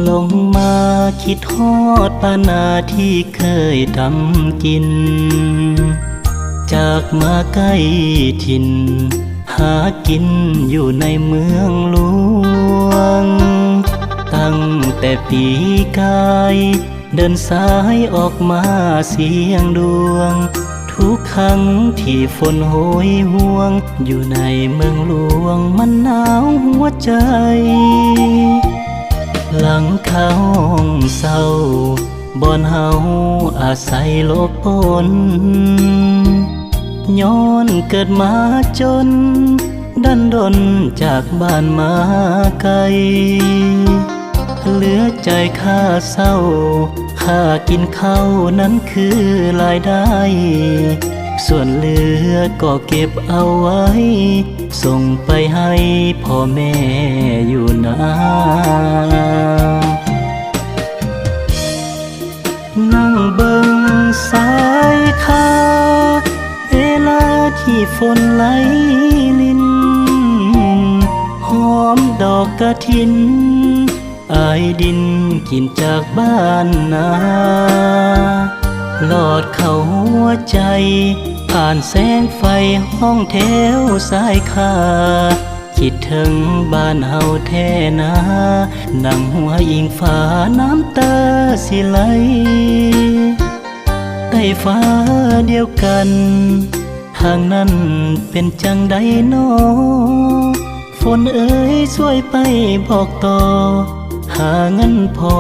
ลงมาคิดฮอดปานาที่เคยทำกินจากมาใกล้ถิ่นหากินอยู่ในเมืองหลวงตั้งแต่ปีกายเดินสายออกมาเสียงดวงทุกครั้งที่ฝนโหยห่วงอยู่ในเมืองหลวงมันหนาวหัวใจหลังเขาห้องเศร้าบ่อนเฮาอาศัยหลบฝนย้อนเกิดมาจนดันดนจากบ้านมาไกลเหลือใจข้าเศร้าข้ากินข้าวนั้นคือรายได้ส่วนเหลือก็เก็บเอาไว้ส่งไปให้พ่อแม่อยู่นานั่งเบิ่งสายข้าเวลาที่ฝนไหลลินหอมดอกกฐินอายดินกินจากบ้านนาหลอดเข้าหัวใจผ่านแสงไฟห้องแถวสายคาคิดถึงบ้านเฮาแท้นานั่งหัวอิงฟ้าน้ำตาสิไหลใต้ฟ้าเดียวกันทางนั้นเป็นจังใดน้อฝนเอ๋ยช่วยไปบอกต่อหาเงินพอ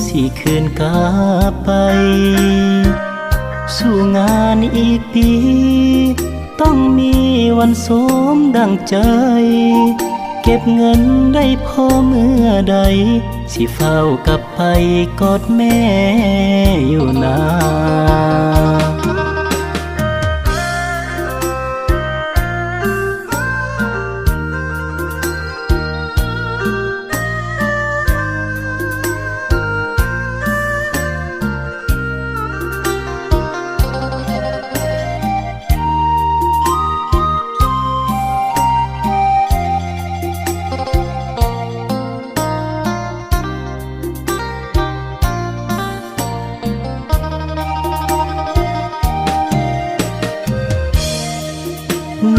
สิคืนกลับไปสู่งานอีกปีต้องมีวันสมดังใจเก็บเงินได้พอเมื่อใดสิเฝ้ากลับไปกอดแม่อยู่นา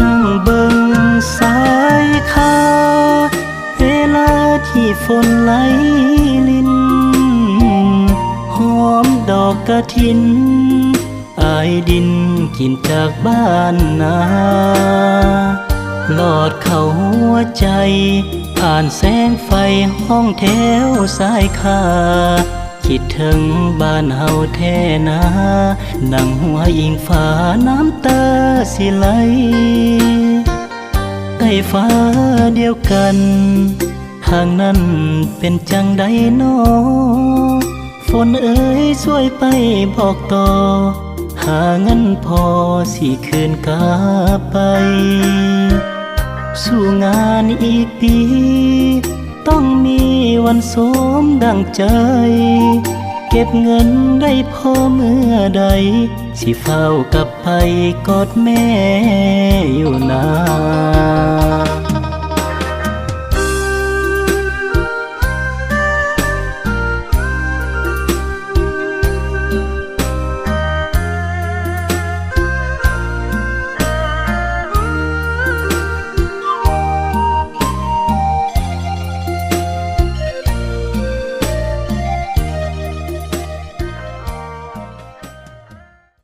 นั่งเบิ่งสายคาเวลาที่ฝนไหลลินหอมดอกกฐินอายดินกินจากบ้านนาหลอดเข้าหัวใจผ่านแสงไฟห้องแถวสายคาคิดถึงบ้านเฮาแท้นานั่งหัวอิงฟ้าน้ำตาสิไหลใต้ฟ้าเดียวกันทางนั้นเป็นจังใดน้อฝนเอ๋ยช่วยไปบอกต่อหาเงินพอสิคืนกลับไปสู่งานอีกปีต้องมีวันสมดังใจเก็บเงินได้พอเมื่อใดสิเฝ้ากลับไปกอดแม่อยู่นา